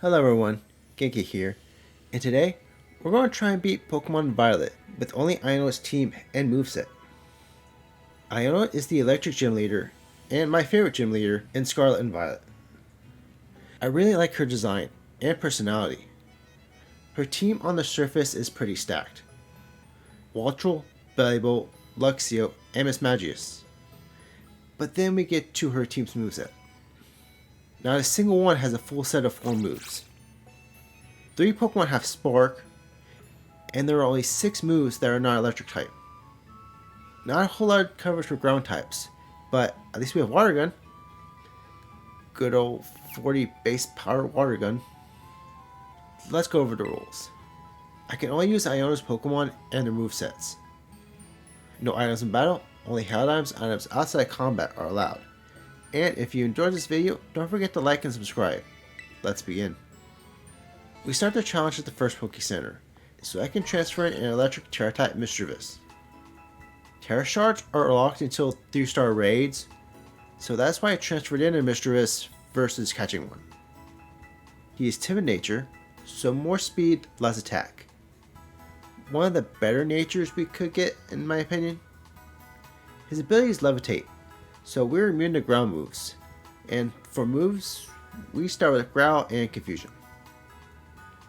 Hello everyone, Genki here, and today we're going to try and beat Pokemon Violet with only Iono's team and moveset. Iono is the electric gym leader and my favorite gym leader in Scarlet and Violet. I really like her design and personality. Her team on the surface is pretty stacked. Waltrel, Bellibolt, Luxio, and Mismagius. But then we get to her team's moveset. Not a single one has a full set of 4 moves. 3 Pokemon have Spark, and there are only 6 moves that are not electric type. Not a whole lot of coverage for ground types, but at least we have Water Gun. Good old 40 base power Water Gun. Let's go over the rules. I can only use Iono's Pokemon and their movesets. No items in battle, only held items outside combat are allowed. And if you enjoyed this video, don't forget to like and subscribe. Let's begin. We start the challenge at the first Poke Center, so I can transfer in an electric Terra-type Mischievous. Terra Shards are locked until 3-star raids, so that's why I transferred in a Mischievous versus catching one. He is timid nature, so more speed, less attack. One of the better natures we could get, in my opinion. His ability is Levitate, so we're immune to ground moves, and for moves, we start with Growl and Confusion.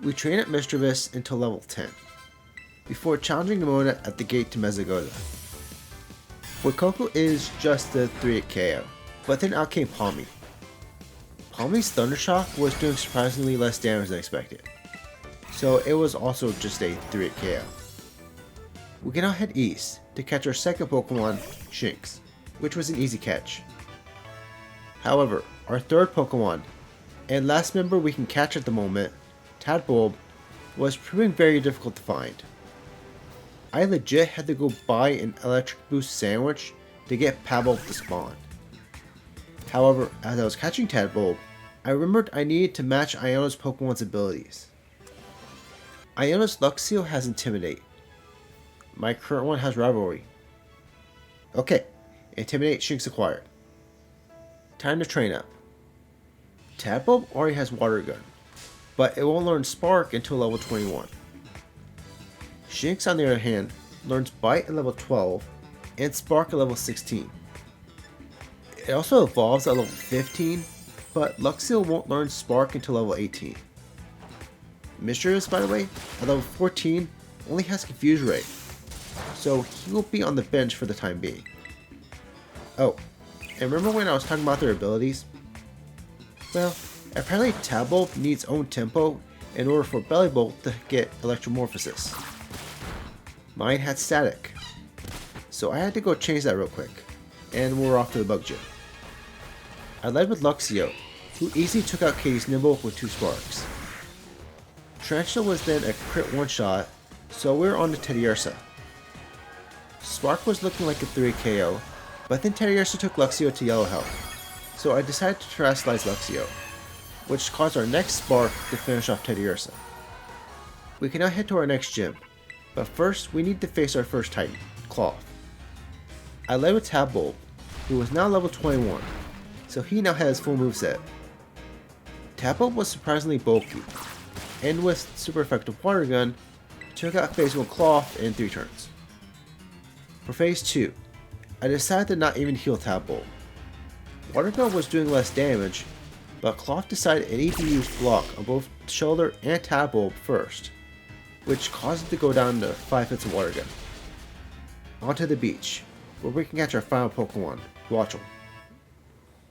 We train at Mischievous until level 10, before challenging Mona at the gate to Mezagoda. Fuecoco is just a 3-hit KO, but then out came Palmy. Palmy's Thunder Shock was doing surprisingly less damage than expected, so it was also just a 3-hit KO. We can now head east to catch our second Pokemon, Shinx, which was an easy catch. However, our third Pokemon, and last member we can catch at the moment, Tadbulb, was proving very difficult to find. I legit had to go buy an electric boost sandwich to get Pabulb to spawn. However, as I was catching Tadbulb, I remembered I needed to match Iono's Pokemon's abilities. Iono's Luxio has Intimidate. My current one has Rivalry. Okay, Intimidate Shinx acquired. Time to train up. Tadbulb already has Water Gun, but it won't learn Spark until level 21. Shinx on the other hand learns Bite at level 12 and Spark at level 16. It also evolves at level 15, but Luxio won't learn Spark until level 18. Mischievous, by the way, at level 14 only has Confuse Ray, so he will be on the bench for the time being. Oh, and remember when I was talking about their abilities? Well, apparently Tadbulb needs own tempo in order for Bellibolt to get Electromorphosis. Mine had Static, so I had to go change that real quick, and we're off to the Bug Gym. I led with Luxio, who easily took out Katie's Nimble with 2 Sparks. Tarantula was then a crit one-shot, so we're on to Teddiursa. Spark was looking like a 3 KO, but then Teddiursa took Luxio to yellow health, so I decided to Terastallize Luxio, which caused our next Spark to finish off Teddiursa. We can now head to our next gym, but first we need to face our first Titan, Cloth. I led with Tadbulb, who was now level 21, so he now has full moveset. Tadbulb was surprisingly bulky, and with super effective Water Gun, took out Phase 1 Cloth in 3 turns. For Phase 2, I decided to not even heal Tadbulb. Water Gun was doing less damage, but Cloth decided it needed to use Block on both Shoulder and Tadbulb first, which caused it to go down to 5 hits of Water Gun. Onto the beach, where we can catch our final Pokemon, Waltrel.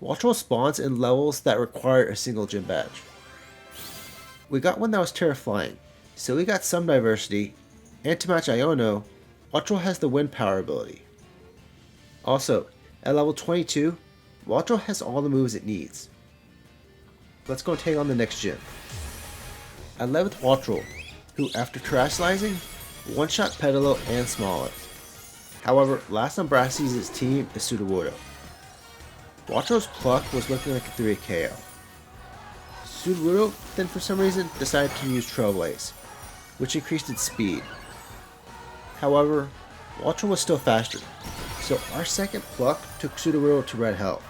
Waltrel spawns in levels that require a single gym badge. We got one that was Terra Flying, so we got some diversity, and to match Iono, Waltrel has the Wind Power ability. Also, at level 22, Waltrel has all the moves it needs. Let's go take on the next gym. I led with Waltrel, who after Terastallizing, one-shot Pedalo and Smollet. However, last on Brassie's team is Sudowoodo. Waltrel's Pluck was looking like a 3 KO. Sudowoodo then for some reason decided to use Trailblaze, which increased its speed. However, Waltrel was still faster, so our second Pluck took Sudowoodo to red health.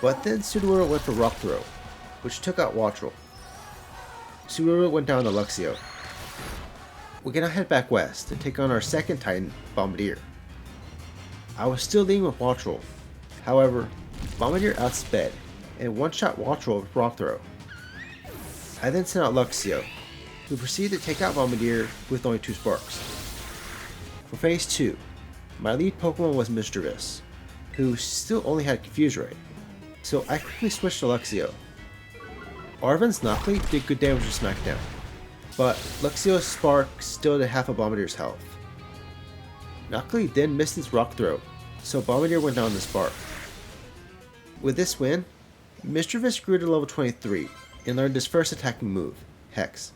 But then Sudowoodo went for Rock Throw, which took out Waltrel. Subaru went down to Luxio. We can now head back west to take on our second Titan, Bombardier. I was still leading with Watch Roll. However, Bombardier outsped and one-shot Watch Roll with Rock Throw. I then sent out Luxio, who proceeded to take out Bombardier with only 2 sparks. For phase 2, my lead Pokemon was Mischievous, who still only had Confuse Ray, so I quickly switched to Luxio. Arven's Knockley did good damage to Smackdown, but Luxio's Spark still did half of Bombardier's health. Knockley then missed his Rock Throw, so Bombardier went down to Spark. With this win, Mischievous grew to level 23 and learned his first attacking move, Hex.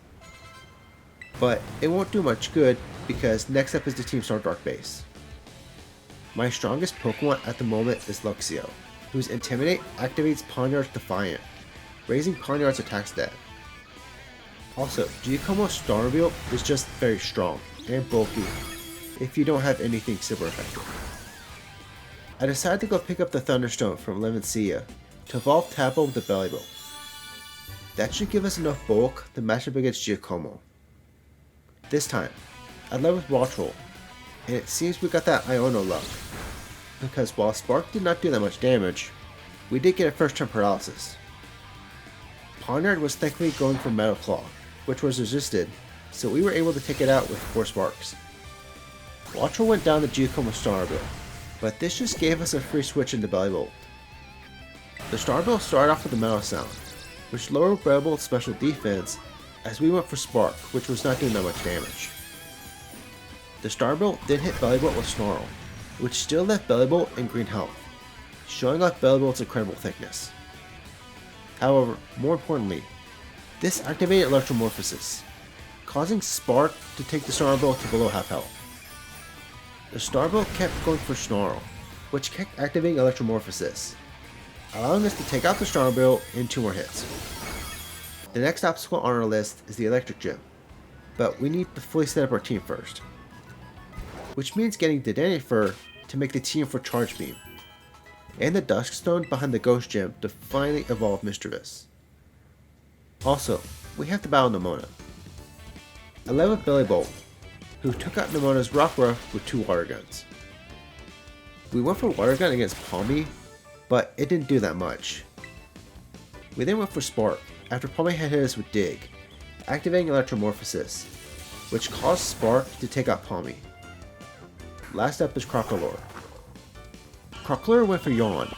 But it won't do much good because next up is the Team Star Dark base. My strongest Pokemon at the moment is Luxio, whose Intimidate activates Pawniard's Defiant, raising Pawniard's attack stat. Also, Giacomo's Star Reveal is just very strong and bulky if you don't have anything super effective. I decided to go pick up the Thunderstone from Levencia to evolve Tapo with the Belly Bolt. That should give us enough bulk to match up against Giacomo. This time, I led with Watch Roll, and it seems we got that Iono luck, because while Spark did not do that much damage, we did get a first turn paralysis. Pawniard was thankfully going for Metal Claw, which was resisted, so we were able to take it out with 4 sparks. Watch Roll went down to Giacomo Star Bill, but this just gave us a free switch into Belly Bolt. The Star Bill started off with the Metal Sound, which lowered Belly Bolt's special defense as we went for Spark, which was not doing that much damage. The Star Bill then hit Belly Bolt with Snarl, which still left Belly Bolt in green health, showing off Belly Bolt's incredible thickness. However, more importantly, this activated Electromorphosis, causing Spark to take the Star Bill to below half health. The Star Bill kept going for Snarl, which kept activating Electromorphosis, allowing us to take out the Star Bill in 2 more hits. The next obstacle on our list is the Electric Gym, but we need to fully set up our team first, which means getting the Dennifer to make the team for Charge Beam, and the Dusk Stone behind the Ghost Gym to finally evolve Mischievous. Also, we have to battle Nemona. I led with Belly Bolt, who took out Nemona's Rock Ruff with 2 Water Guns. We went for Water Gun against Palmy, but it didn't do that much. We then went for Spark after Palmy had hit us with Dig, activating Electromorphosis, which caused Spark to take out Palmy. Last up is Crocalor. Crocalor went for Yawn,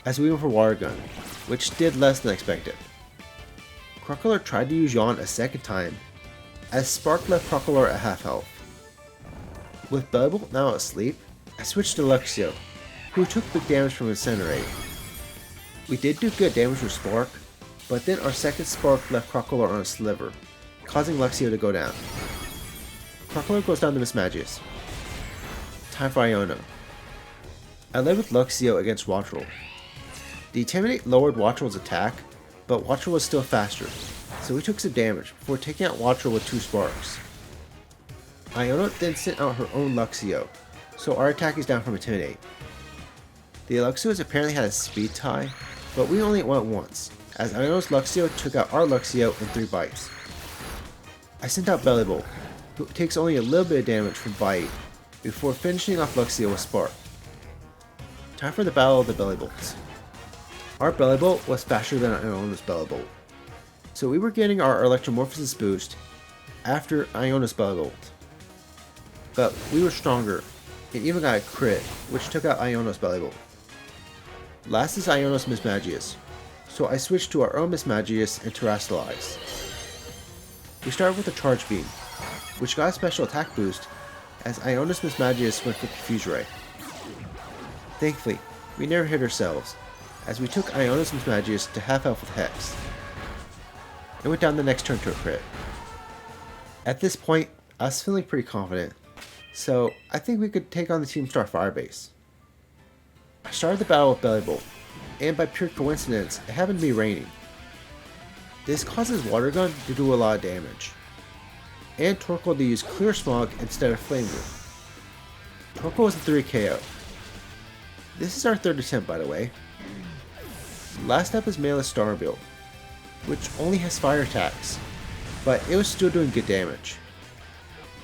as we went for Water Gun, which did less than expected. Crocalor tried to use Yawn a second time, as Spark left Crocalor at half health. With Belly Bolt now asleep, I switched to Luxio, who took big damage from Incinerate. We did do good damage with Spark, but then our second Spark left Crocalor on a sliver, causing Luxio to go down. Crocalor goes down to Mismagius. Time for Iono. I led with Luxio against Watch Roll. The Intimidate lowered Watch Roll's attack, but Watch Roll was still faster, so we took some damage before taking out Watch Roll with 2 sparks. Iono then sent out her own Luxio, so our attack is down from Intimidate. The Luxios apparently had a speed tie, but we only went once, as Iono's Luxio took out our Luxio in 3 bites. I sent out Belly Bolt, who takes only a little bit of damage from bite, before finishing off Luxio with Spark. Time for the battle of the Belly Bolts. Our Belly Bolt was faster than Iono's Belly Bolt, so we were getting our Electromorphosis boost after Iono's Belly Bolt. But we were stronger, and even got a crit, which took out Iono's Belly Bolt. Last is Iono's Mismagius, so I switched to our own Mismagius and Terrastalize. We started with a Charge Beam, which got a special attack boost as Iono's Mismagius went for Confuse Ray. Thankfully, we never hit ourselves, as we took Iono's Mismagius to half health with Hex. It went down the next turn to a crit. At this point, I was feeling pretty confident, so I think we could take on the Team Star Firebase. I started the battle with Belly Bolt, and by pure coincidence, it happened to be raining. This causes Water Gun to do a lot of damage, and Torkoal to use Clear Smog instead of Flame Wheel. Torkoal was a 3 KO. This is our 3rd attempt, by the way. Last up is Melee Star Build, which only has fire attacks, but it was still doing good damage.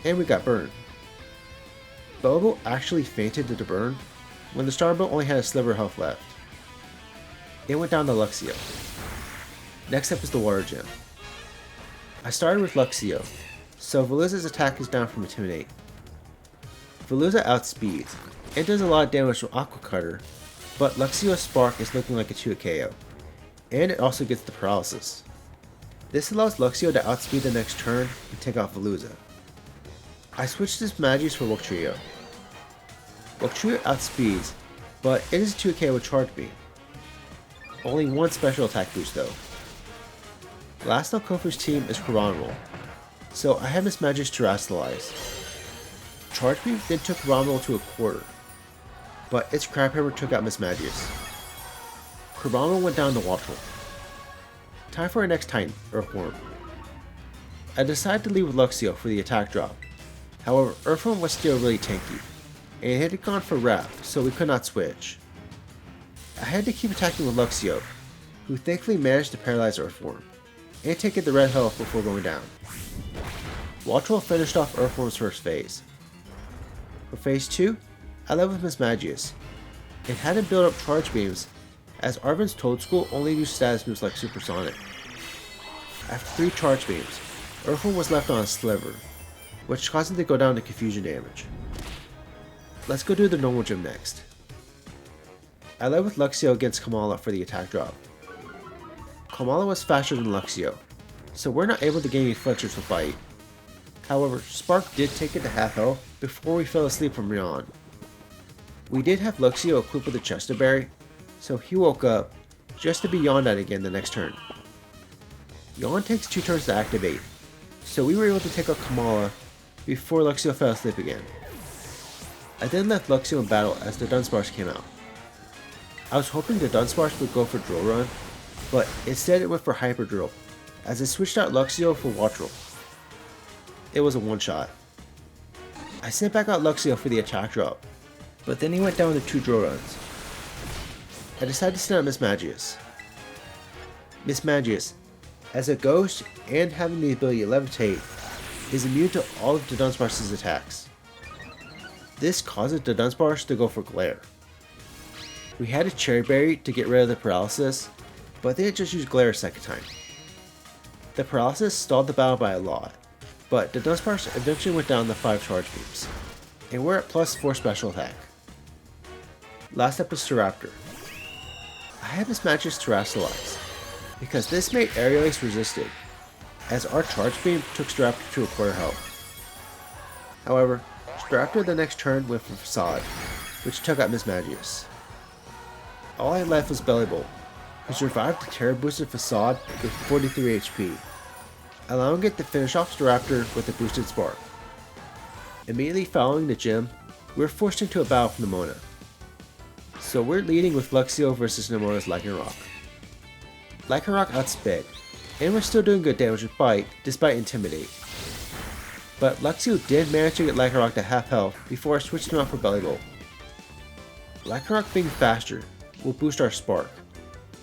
And we got burned. Belbo actually fainted to the burn when the Starbolt only had a sliver of health left. It went down to Luxio. Next up is the Water Gym. I started with Luxio, so Veluza's attack is down from Intimidate. Veluza outspeeds and does a lot of damage from Aqua Cutter, but Luxio's Spark is looking like a 2-hit KO, and it also gets the Paralysis. This allows Luxio to outspeed the next turn and take out Veluza. I switched this Magius for Wugtrio. Wugtrio outspeeds, but it is a 2-hit KO with Charge Beam. Only one special attack boost though. Last on Kofu's team is Cromwell, so I had Miss Magius Terrasilize. Charge Beam then took Cromwell to a quarter, but its Crab Hammer took out Miss Magius. Cromwell went down to Wattrel. Time for our next Titan, Earthworm. I decided to leave with Luxio for the attack drop. However, Earthworm was still really tanky, and it had gone for Wrath, so we could not switch. I had to keep attacking with Luxio, who thankfully managed to paralyze Earthworm, and take it the red health before going down. Wattrel finished off Earthworm's first phase. For phase 2, I led with Miss Magius, and had him build up charge beams, as Arven's Toadschool only used status moves like Supersonic. After 3 charge beams, Earthworm was left on a sliver, which caused him to go down to confusion damage. Let's go do the normal gym next. I led with Luxio against Kamala for the attack drop. Kamala was faster than Luxio, so we're not able to gain any fletchers with Bite. However, Spark did take it to half health before we fell asleep from yawn. We did have Luxio equipped with a Chesterberry, so he woke up just to be yawned at again the next turn. Yawn takes 2 turns to activate, so we were able to take out Kamala before Luxio fell asleep again. I then left Luxio in battle as the Dunsparce came out. I was hoping the Dunsparce would go for Drill Run, but instead it went for Hyper Drill, as it switched out Luxio for Wattrel. It was a one-shot. I sent back out Luxio for the attack drop, but then he went down to 2 Drill Runs. I decided to send out Miss Magius. Miss Magius, as a ghost and having the ability to levitate, is immune to all of the Dunsparce's attacks. This causes the Dunsparce to go for Glare. We had a Cherry Berry to get rid of the paralysis, but then it just used Glare a second time. The paralysis stalled the battle by a lot, but the Dunsparce eventually went down to 5 charge beams, and we're at +4 special attack. Last up is Staraptor. I had Miss Magius Terrasilize, because this made Aerial Ace resisted, as our charge beam took Staraptor to a quarter health. However, Staraptor the next turn went for Facade, which took out Miss Magius. All I had left was Bellybolt, who survived the Terror boosted Facade with 43 HP, allowing it to finish off Staraptor with a boosted Spark. Immediately following the gym, we were forced into a battle with Nemona. So we're leading with Luxio versus Nemona's Lycanroc. Lycanroc outsped, and we're still doing good damage with Bite despite Intimidate. But Luxio did manage to get Lycanroc to half health before I switched him out for Bellybolt. Lycanroc being faster will boost our Spark,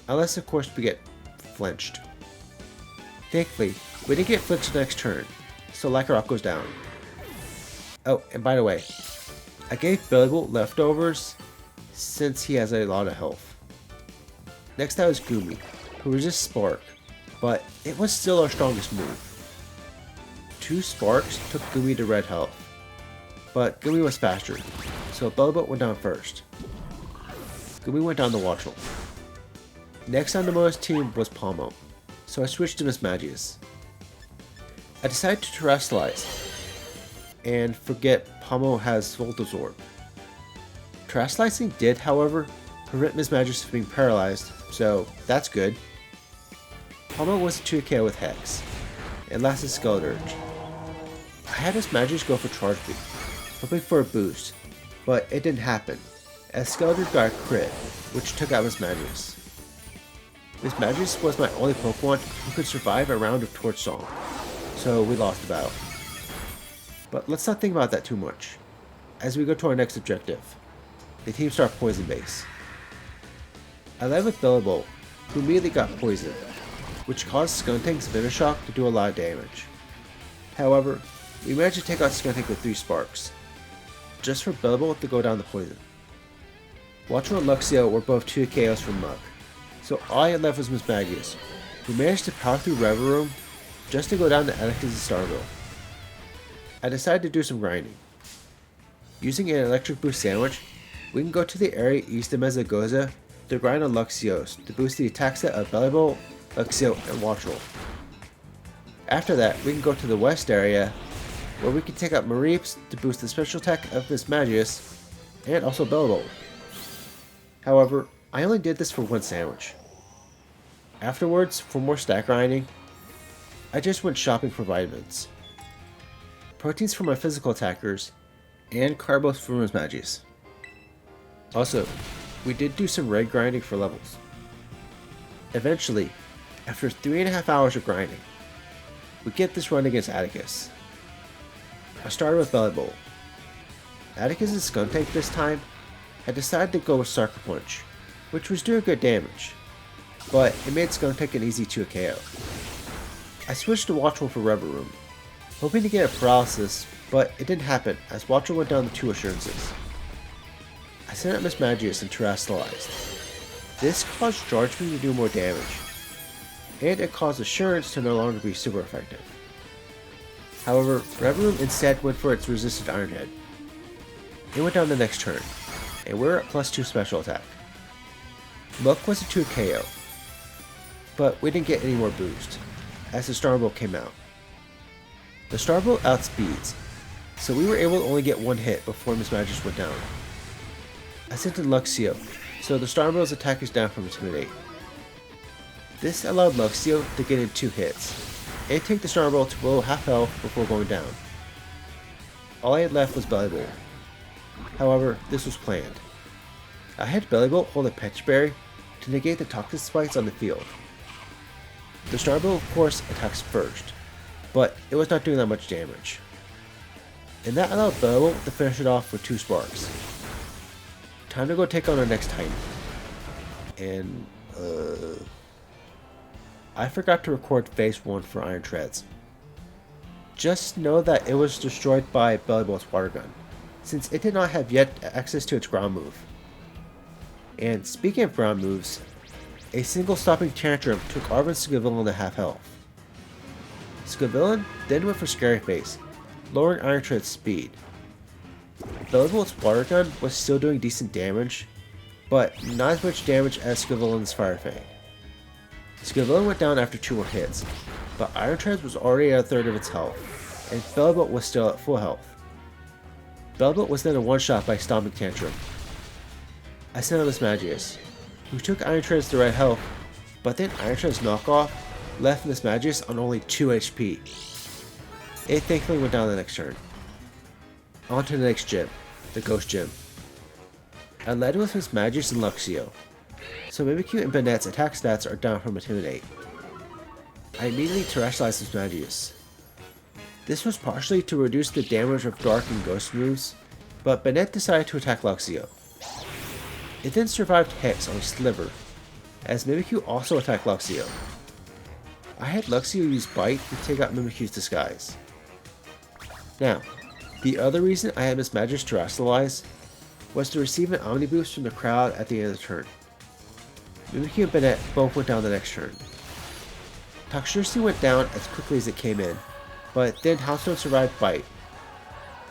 unless of course we get flinched. Thankfully, we didn't get flinched the next turn, so Lycanroc goes down. Oh, and by the way, I gave Bellybolt leftovers since he has a lot of health. Next out is Gumi, who resists Spark, but it was still our strongest move. 2 Sparks took Gumi to red health, but Gumi was faster, so Bellybolt went down first. Gumi went down to Wattrel. Next on Nemona's team was Palmo, so I switched to Miss Magius. I decided to Terrasilize, and forget Palmo has Voltazorb. Terrasalizing did, however, prevent Miss Magius from being paralyzed, so that's good. Palmo was a 2 KO with Hex, and last is Skeledirge. I had Miss Magius go for Charge Beam, hoping for a boost, but it didn't happen, as Skeledirge got a crit, which took out Miss Magius. Miss Magius was my only Pokemon who could survive a round of Torch Song, so we lost the battle. But let's not think about that too much, as we go to our next objective, the Team Star Poison Base. I led with Bellybolt, who immediately got poisoned, which caused Skuntank's Venoshock to do a lot of damage. However, we managed to take out Skuntank with 3 sparks, just for Bellbolt to go down the poison. Watchel and Luxio were both 2 KOs from Muk, so all I had left was Mismagius, who managed to power through Rever Room just to go down to Atticus' Starville. I decided to do some grinding. Using an electric boost sandwich, we can go to the area east of Mezagoza to grind on Luxios to boost the attack set of Bellibolt, Luxio, and Watchel. After that, we can go to the west area, where we can take out Mareeps to boost the special attack of Mismagius, and also Bellibolt. However, I only did this for 1 sandwich. Afterwards, for more stack grinding, I just went shopping for vitamins, proteins for my physical attackers, and carbos for Mismagius. Also, we did do some raid grinding for levels. Eventually, after 3.5 hours of grinding, we get this run against Atticus. I started with Bellibolt. Atticus' Skuntank this time had decided to go with Sucker Punch, which was doing good damage, but it made Skuntank an easy 2 KO. I switched to Watchel for Rever Room, hoping to get a paralysis, but it didn't happen as Watchel went down to 2 assurances. I sent out Mismagius and terrestrialized. This caused Chargeman to do more damage, and it caused Assurance to no longer be super effective. However, Rever Room instead went for its resisted Iron Head. It went down the next turn, and we're at +2 special attack. Muk was a 2 KO, but we didn't get any more boost, as the Starbolt came out. The Starbolt outspeeds, so we were able to only get 1 hit before Mismagius went down. I sent in Luxio, so the Starbolt's attack is down from Intimidate. This allowed Luxio to get in 2 hits, and take the Starbolt to below half health before going down. All I had left was Bellibolt. However, this was planned. I had Bellibolt hold a Petch Berry to negate the toxic spikes on the field. The Starbolt of course attacks first, but it was not doing that much damage. And that allowed Bellibolt to finish it off with 2 sparks. Time to go take on our next Titan. And, I forgot to record phase 1 for Iron Treads. Just know that it was destroyed by Bellibolt's water gun, since it did not have yet access to its ground move. And speaking of ground moves, a single stopping tantrum took Arven Scavillain to half health. Scavillain then went for Scary Face, lowering Iron Tread's speed. Bellibolt's water gun was still doing decent damage, but not as much damage as Scavillain's Fire Fang. Scavillain went down after 2 more hits, but Iron Treads was already at 1/3 of its health, and Bellibolt was still at full health. Bellibolt was then a one-shot by Stomping Tantrum. I sent out Mismagius, who took Iron Treads to red health, but then Iron Treads knockoff left Mismagius on only 2 HP. It thankfully went down the next turn. On to the next gym, the Ghost Gym. I led with Mismagius and Luxio, so Mimikyu and Banette's attack stats are down from Intimidate. I immediately terrestrialized Mismagius. This was partially to reduce the damage of Dark and Ghost moves, but Banette decided to attack Luxio. It then survived hits on Sliver, as Mimikyu also attacked Luxio. I had Luxio use Bite to take out Mimikyu's disguise. Now, the other reason I had Mismagius terrestrialize was to receive an Omni boost from the crowd at the end of the turn. Mimikyu and Banette both went down the next turn. Toxtricity went down as quickly as it came in, but then Houndstone survived Bite.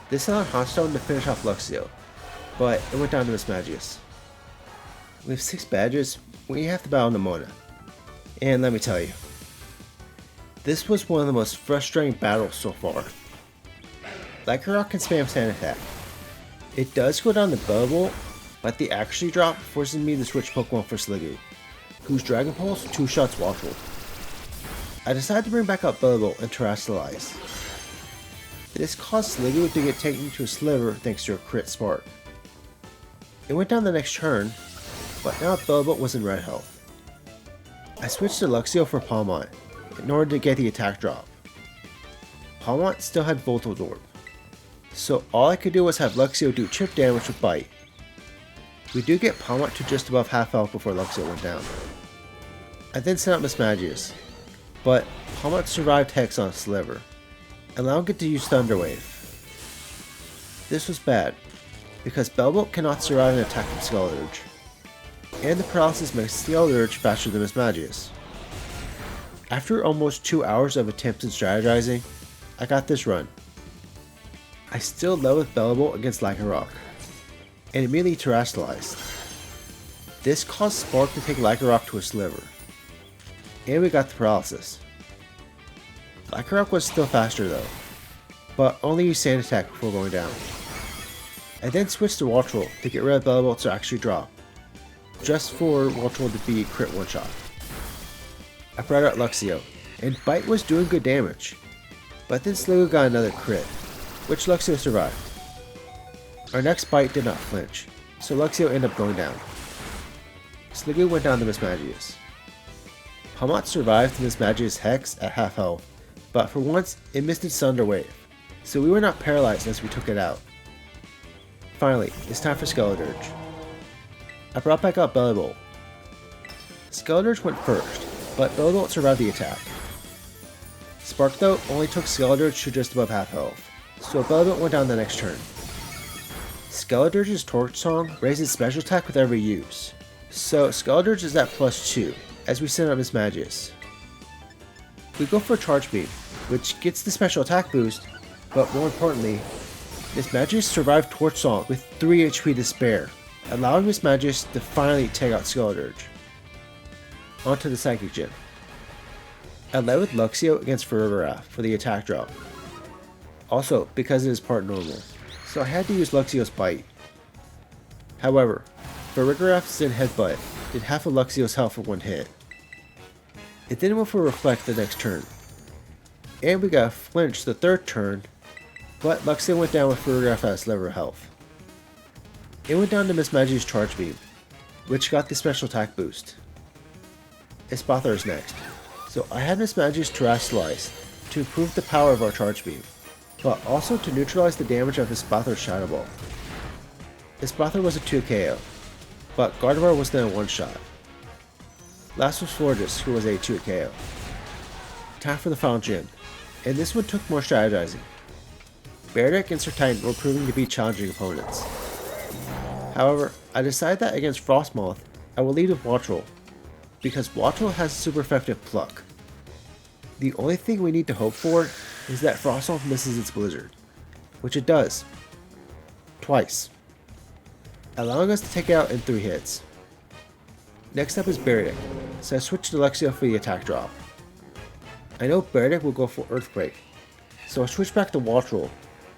This allowed Houndstone to finish off Luxio, but it went down to Mismagius. With 6 badges, we have to battle Nemona. And let me tell you, this was one of the most frustrating battles so far. Lycanroc can spam Sand Attack. It does go down to Bellibolt, but the accuracy drop forces me to switch Pokemon for Sliggoo, whose Dragon Pulse 2-shots Watchel. I decided to bring back up Bellibolt and terrestrialize. This caused Sliggoo to get taken to a Sliver thanks to a crit spark. It went down the next turn, but now Bellibolt was in red health. I switched to Luxio for Palmont in order to get the attack drop. Palmont still had Voltorb, so all I could do was have Luxio do chip damage with Bite. We do get Palmont to just above half health before Luxio went down. I then sent out Mismagius, but Palmot survived Hex on Sliver, allowing it to use Thunder Wave. This was bad, because Bellbolt cannot survive an attack from Skeleturge, and the paralysis makes Skeleturge faster than Mismagius. After almost 2 hours of attempts and strategizing, I got this run. I still led with Bellbolt against Lycanroc, and immediately Terastallized. This caused Spark to take Lycanroc to a Sliver, and we got the paralysis. Lycanroc was still faster though, but only used Sand Attack before going down. I then switched to Waltroll to get rid of Bellbolt to actually drop, just for Waltroll to be crit one-shot. I brought out Luxio, and Bite was doing good damage, but then Sligo got another crit, which Luxio survived. Our next Bite did not flinch, so Luxio ended up going down. Sligo went down to Mismagius. Palmot survived Mismagius Hex at half health, but for once it missed its Thunder Wave, so we were not paralyzed as we took it out. Finally, it's time for Skeleturge. I brought back out Bellibolt. Skeleturge went first, but Bellibolt survived the attack. Spark though only took Skeleturge to just above half health, so Bellibolt went down the next turn. Skeleturge's Torch Song raises special attack with every use, so Skeleturge is at +2 as we send out Mismagius. We go for Charge Beam, which gets the special attack boost, but more importantly, Mismagius survived Torch Song with 3 HP to spare, allowing Mismagius to finally take out Skeleturge. Onto the Psychic Gym. I led with Luxio against Farigiraf for the attack drop, also because it is part normal, so I had to use Luxio's Bite. However, Farigiraf's Zen Headbutt did half of Luxio's health for one hit. It then went for Reflect the next turn, and we got Flinch the third turn, but Luxio went down with Farigiraf at its level of health. It went down to Mismagius' Charge Beam, which got the special attack boost. Espathar is next, so I had Mismagius Terastallize to improve the power of our Charge Beam, but also to neutralize the damage of Espathar's Shadow Ball. Espathar was a 2 KO, but Gardevoir was then a 1-shot. Last was Florges, who was a 2 KO. Time for the final gym, and this one took more strategizing. Beardick and Sertitan were proving to be challenging opponents. However, I decided that against Frostmoth, I will lead with Waltroll, because Waltroll has super effective Pluck. The only thing we need to hope for is that Frostmoth misses its Blizzard, which it does. Twice. Allowing us to take it out in 3 hits. Next up is Beardick, so I switched to Luxio for the attack drop. I know Beardick will go for Earthquake, so I switched back to Waltroll,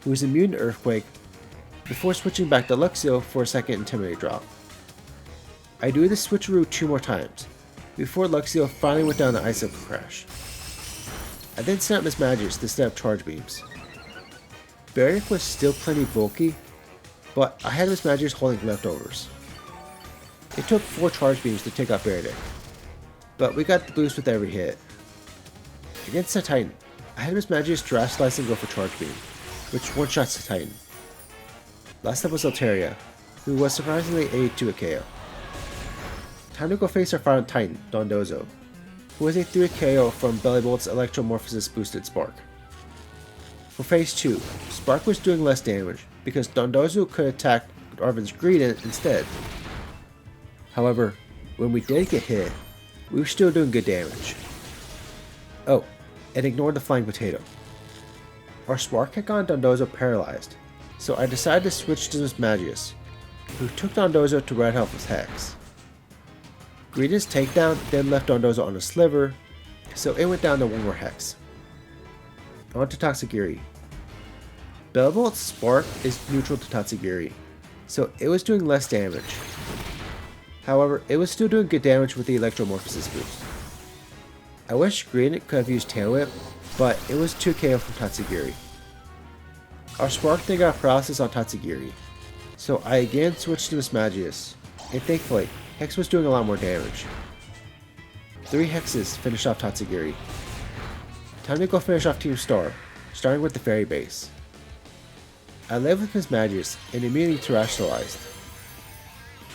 who is immune to Earthquake, before switching back to Luxio for a second Intimidate drop. I do this switcheroo 2 more times, before Luxio finally went down the Icicle Crash. I then sent out Mismagius to set up Charge Beams. Beardick was still plenty bulky, but I had Mismagius holding leftovers. It took 4 Charge Beams to take out Beardick, but we got the boost with every hit. Against Titan, I had Mismagius Terastallize and go for Charge Beam, which one-shots Titan. Last up was Altaria, who was surprisingly a 2 KO. Time to go face our final Titan, Dondozo, who was a 3 KO from Bellibolt's Electromorphosis boosted Spark. For phase 2, Spark was doing less damage because Dondozo could attack Arven's Greedent instead. However, when we did get hit, we were still doing good damage. Oh, and ignore the Flying Potato. Our Spark had gotten Dondozo paralyzed, so I decided to switch to Mismagius, who took Dondozo to red health with Hex. Greedent's takedown then left Dondozo on a Sliver, so it went down to 1 more Hex. On to Tatsugiri. Bellibolt's Spark is neutral to Tatsugiri, so it was doing less damage. However, it was still doing good damage with the Electromorphosis boost. I wish Greedent could have used Tail Whip, but it was 2 KO from Tatsugiri. Our Spark then got paralysis on Tatsugiri, so I again switched to Mismagius, and thankfully, Hex was doing a lot more damage. 3 Hexes finished off Tatsugiri. Time to go finish off Team Star, starting with the Fairy base. I led with Mismagius and immediately Terastallized.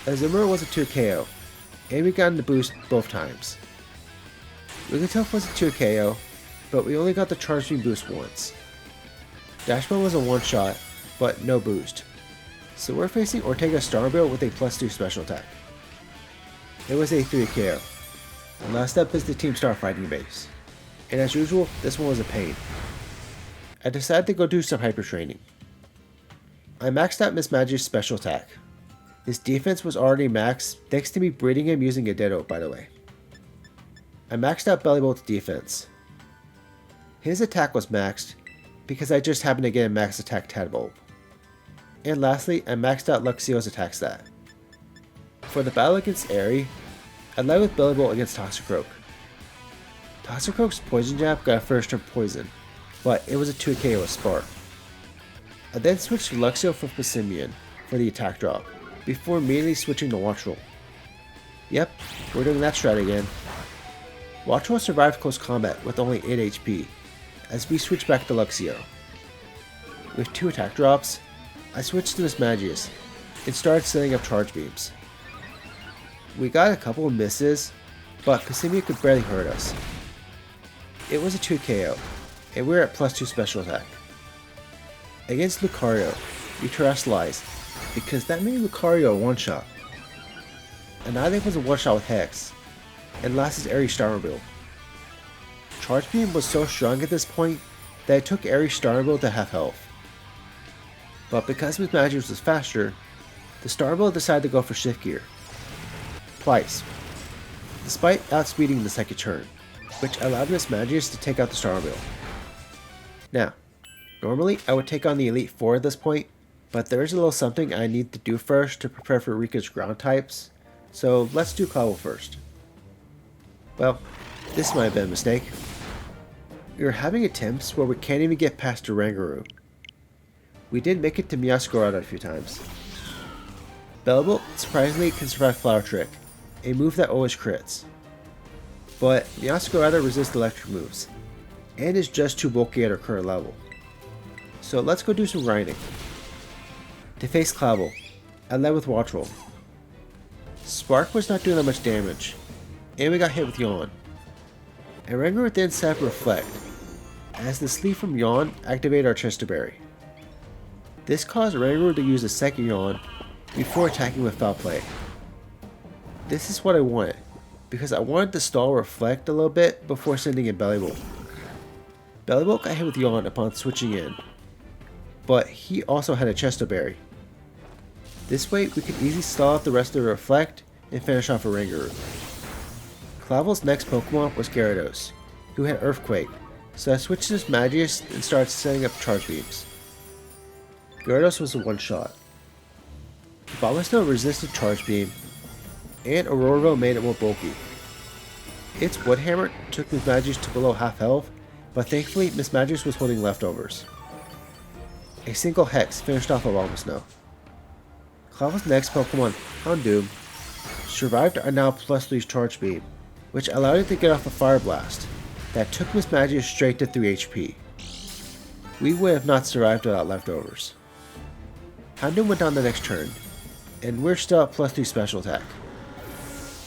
Azumarill was a 2 KO, and we got the boost both times. Wigglytuff was a 2 KO, but we only got the Charge Beam boost once. Dashbell was a one-shot, but no boost. So we're facing Ortega Starbill with a +2 special attack. It was a 3 KO. And last up is the Team Star fighting base. And as usual, this one was a pain. I decided to go do some hyper training. I maxed out Mismagius' special attack. His defense was already maxed thanks to me breeding him using a Ditto, by the way. I maxed out Bellybolt's defense. His attack was maxed because I just happened to get a max attack Tadbulb. And lastly, I maxed out Luxio's attack stat. For the battle against Airy, I led with Bellybolt against Toxicroak. Toxicroak's Poison Jab got a first turn poison, but it was a 2 KO with Spark. I then switched to Luxio for Passimian for the attack drop, before immediately switching to Watchroll. Yep, we're doing that strat again. Watchroll survived close combat with only 8 HP, as we switched back to Luxio. With 2 attack drops, I switched to Mismagius and started setting up charge beams. We got a couple of misses, but Passimian could barely hurt us. It was a 2 KO, and we were at +2 special attack. Against Lucario, we terrestrialized, because that made Lucario a one-shot. Annihilate was a one-shot with Hex, and last is Airy Starmobile. Charge Beam was so strong at this point that it took Airy Starmobile to half health. But because Mismagius was faster, the Starmobile decided to go for Shift Gear. Twice, despite outspeeding the second turn, which allowed Mismagius to take out the Starmobile. Now, normally I would take on the Elite Four at this point, but there is a little something I need to do first to prepare for Rika's ground types, so let's do Clavel first. Well, this might have been a mistake. We were having attempts where we can't even get past Oranguru. We did make it to Meowscarada a few times. Bellybolt surprisingly can survive Flower Trick, a move that always crits. But Meowscarada resists electric moves, and is just too bulky at her current level. So let's go do some grinding. To face Clavel, I led with Watchroll. Spark was not doing that much damage, and we got hit with Yawn. Oranguru then set up Reflect, as the sleeve from Yawn activated our Chesterberry. This caused Oranguru to use a second Yawn before attacking with Foul Play. This is what I wanted, because I wanted to stall Reflect a little bit before sending in Bellybolt. Bellybolt got hit with Yawn upon switching in, but he also had a Chesterberry. This way we could easily stall out the rest of the Reflect and finish off Oranguru. Clavel's next Pokemon was Gyarados, who had Earthquake, so I switched to Mismagius and started setting up Charge Beams. Gyarados was a one-shot. Bombastone resisted Charge Beam, and Auroraville made it more bulky. Its Wood Hammer took Mismagius to below half health, but thankfully Mismagius was holding leftovers. A single Hex finished off a Bombastone. Clavel's next Pokemon, Houndoom, survived our now +3 Charge Beam, which allowed it to get off a Fire Blast that took Mismagius straight to 3 HP. We would have not survived without leftovers. Houndoom went down the next turn, and we're still at +3 special attack.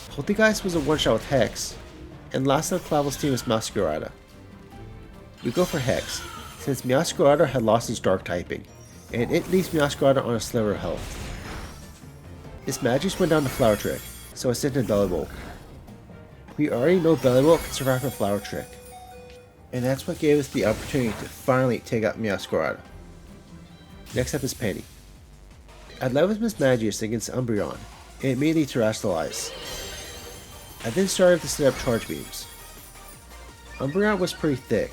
Poltegeist was a one-shot with Hex, and last on Clavel's team is Meowscarada. We go for Hex, since Meowscarada had lost its Dark typing, and it leaves Meowscarada on a sliver of health. Mismagius went down to Flower Trick, so I sent in Bellybolt. We already know Bellybolt can survive a Flower Trick, and that's what gave us the opportunity to finally take out Meowscarada. Next up is Penny. I led with Mismagius against Umbreon, and immediately terrestrialized. I then started to set up Charge Beams. Umbreon was pretty thick,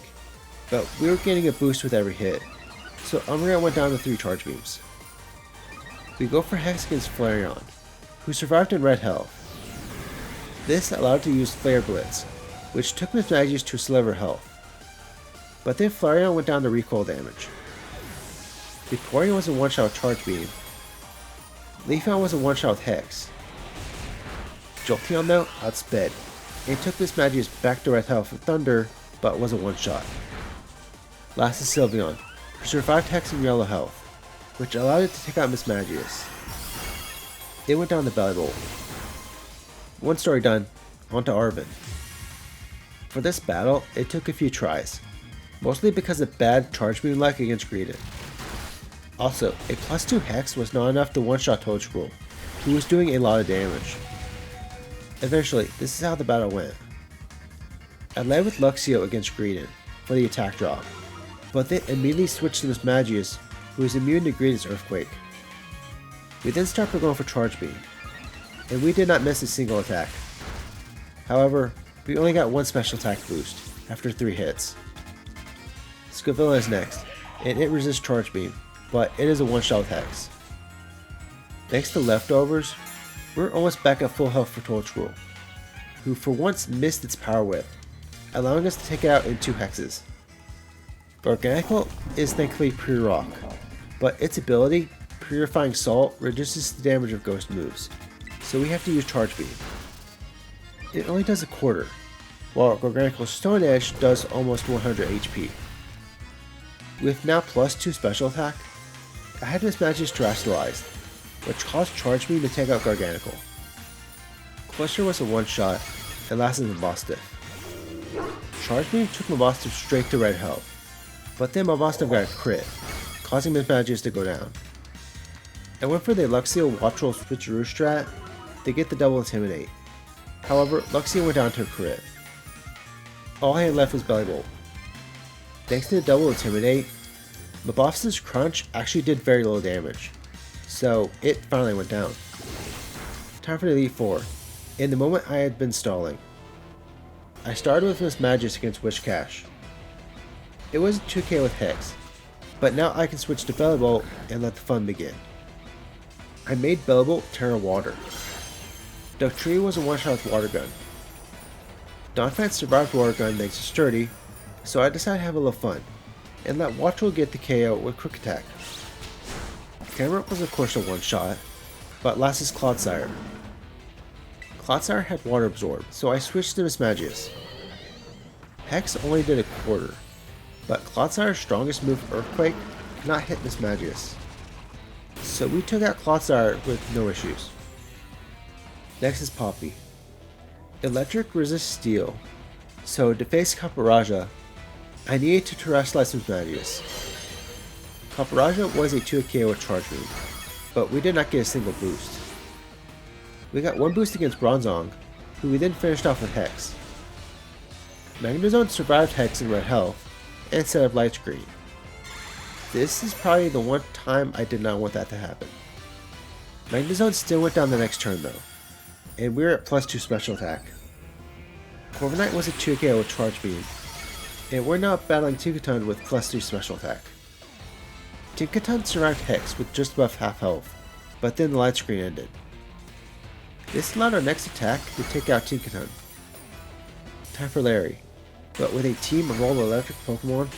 but we were getting a boost with every hit, so Umbreon went down to 3 Charge Beams. We go for Hex against Flareon, who survived in red health. This allowed it to use Flare Blitz, which took Mismagius to sliver health. But then Flareon went down to recoil damage. Vaporeon was a one-shot with Charge Beam. Leafeon was a one-shot with Hex. Jolteon though outsped, and took Mismagius back to red health with Thunder, but was a one-shot. Last is Sylveon, who survived Hex and yellow health, which allowed it to take out Mismagius. It went down to Bellybolt. One story done, on to Arven. For this battle, it took a few tries, mostly because of bad charge beam luck against Greedent. Also, a +2 Hex was not enough to one-shot Toadscroll, who was doing a lot of damage. Eventually, this is how the battle went. I led with Luxio against Greedent for the attack drop, but then immediately switched to Mismagius, who is immune to Greedent's Earthquake. We then started going for Charge Beam, and we did not miss a single attack. However, we only got one special attack boost after 3 hits. Scovilla is next, and it resists Charge Beam, but it is a one-shot with Hex. Thanks to Leftovers, we're almost back at full health for Toadscroll, who for once missed its Power Whip, allowing us to take it out in 2 hexes. Garganical is thankfully pre-rock, but its ability, Purifying Salt, reduces the damage of ghost moves, so we have to use Charge Beam. It only does a quarter, while Garganical's Stone Edge does almost 100 HP. With now +2 special attack, I had Mismagius Terrestrialized, which caused Charge Beam to take out Garganical. Cluster was a one-shot and lasted Mabosstiff. Charge Beam took Mabosstiff straight to red health, but then Mabosstiff got a crit, causing Mismagius to go down. I went for the Luxio Watchroll Switcheroo strat to get the double Intimidate. However, Luxio went down to a crit. All I had left was Belly Bolt. Thanks to the double Intimidate, Mabosstiff's Crunch actually did very little damage, so it finally went down. Time for the Elite Four, in the moment I had been stalling. I started with Mismagius against Wishcash. It was a 2k with Hex, but now I can switch to Belly Bolt and let the fun begin. I made Belly Bolt Terra Water. Dugtree was a one-shot with Water Gun. Donphan survived Water Gun thanks to Sturdy, so I decided to have a little fun, and let Watchroll get the KO with Quick Attack. Camerupt was of course a one-shot, but last is Clodsire. Clodsire had Water Absorb, so I switched to Mismagius. Hex only did a quarter, but Clodsire's strongest move, Earthquake, could not hit Mismagius. So we took out Clodsire with no issues. Next is Poppy. Electric resists Steel, so to face Caparaja, I needed to Terrestrialize Mismagius. Caparaja was a 2k with Charge Beam, but we did not get a single boost. We got one boost against Bronzong, who we then finished off with Hex. Magnezone survived Hex in red health, and set up Light Screen. This is probably the one time I did not want that to happen. Magnezone still went down the next turn though, and we were at +2 special attack. Corviknight was a 2k with Charge Beam, and we're now battling Tinkaton with +3 special attack. Tinkaton survived Hex with just above half health, but then the Light Screen ended. This allowed our next attack to take out Tinkaton. Time for Larry, but with a team of all electric Pokemon,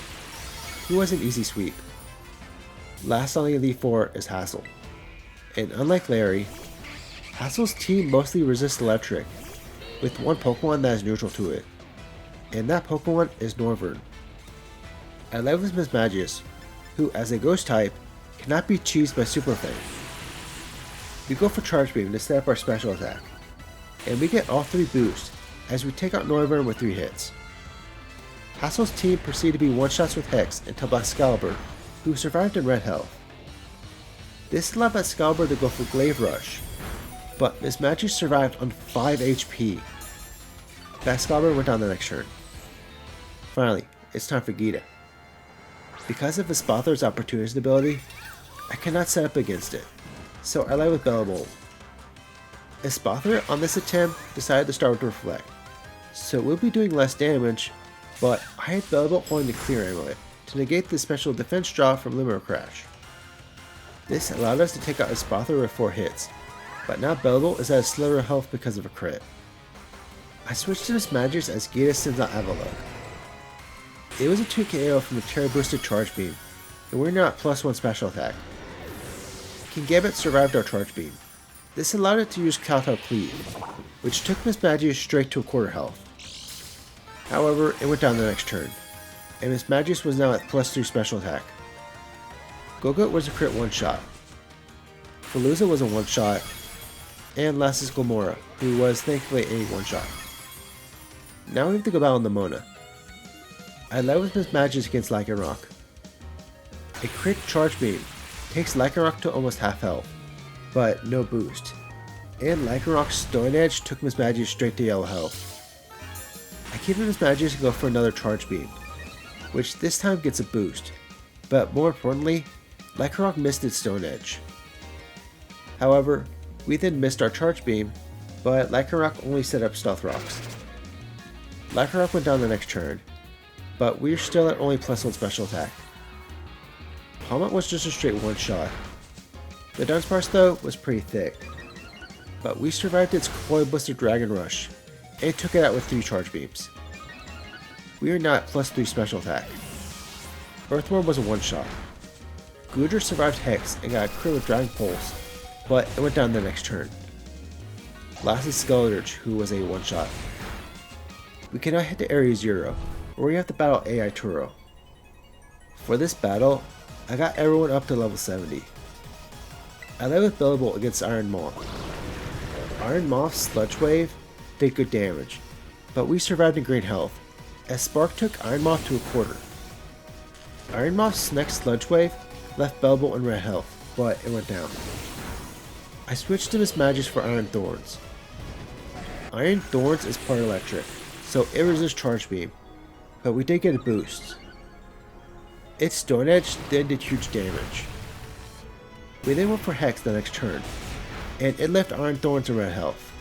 he was an easy sweep. Last on the Elite Four is Hassel, and unlike Larry, Hassel's team mostly resists electric, with one Pokemon that is neutral to it, and that Pokemon is Norvern. I led with Mismagius, who as a ghost type, cannot be cheesed by Super Fang. We go for Charge Beam to set up our special attack, and we get all 3 boosts as we take out Norvern with 3 hits. Hassel's team proceeded to be one-shots with Hex until Excalibur, who survived in red health. This allowed Excalibur to go for Glaive Rush, but Mismagius survived on 5 HP. Excalibur went down the next turn. Finally, it's time for Gita. Because of Espathar's Opportunist ability, I cannot set up against it, so I led with Belly Bolt. Espathar on this attempt decided to start with Reflect, so we'll be doing less damage, but I had Belly Bolt holding the Clear Amulet to negate the special defense drop from Limerick Crash. This allowed us to take out Espathar with 4 hits, but now Belly Bolt is at a sliver of health because of a crit. I switched to Mismagius as Gita sends out Avalok. It was a 2KO from the Terra Boosted Charge Beam, and we're now at +1 special attack. Kingambit survived our Charge Beam. This allowed it to use Kowtow Cleave, which took Mismagius straight to a quarter health. However, it went down the next turn, and Mismagius was now at +3 special attack. Gogoat was a crit one-shot. Falooza was a one-shot, and last is Gomora, who was thankfully a one-shot. Now we have to go battle Nemona. I led with Mismagius against Lycanroc. A crit charge beam takes Lycanroc to almost half health, but no boost. And Lycanroc's Stone Edge took Mismagius straight to yellow health. I keep Mismagius and go for another charge beam, which this time gets a boost, but more importantly, Lycanroc missed its Stone Edge. However, we then missed our charge beam, but Lycanroc only set up Stealth Rocks. Lycanroc went down the next turn, but we're still at only +1 special attack. Palmont was just a straight one-shot. The Dunsparce though was pretty thick, but we survived its Coil-Blister Dragon Rush, and took it out with 3 charge beams. We are now at +3 special attack. Earthworm was a one-shot. Goodra survived Hex and got a crit with Dragon Pulse, but it went down the next turn. Last is Skeleturge, who was a one-shot. We can now head to Area 0, where we have to battle AI Turo. For this battle, I got everyone up to level 70. I led with Bellbolt against Iron Moth. Iron Moth's Sludge Wave did good damage, but we survived in great health, as Spark took Iron Moth to a quarter. Iron Moth's next Sludge Wave left Bellbolt in red health, but it went down. I switched to Mismagius for Iron Thorns. Iron Thorns is part electric, so it resists Charge Beam, but we did get a boost. Its Stone Edge then did huge damage. We then went for Hex the next turn, and it left Iron Thorns in red health.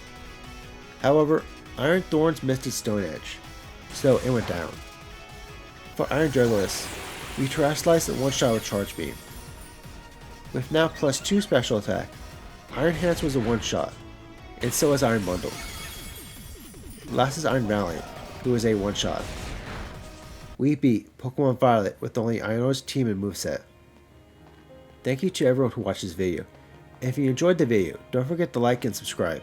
However, Iron Thorns missed its Stone Edge, so it went down. For Iron Jugulis, we Trash Slice and one-shot with Charge Beam. With now +2 special attack, Iron Hands was a one-shot, and so is Iron Bundle. Last is Iron Valiant, who is a one-shot. We beat Pokemon Violet with only Iono's team and moveset. Thank you to everyone who watched this video. If you enjoyed the video, don't forget to like and subscribe.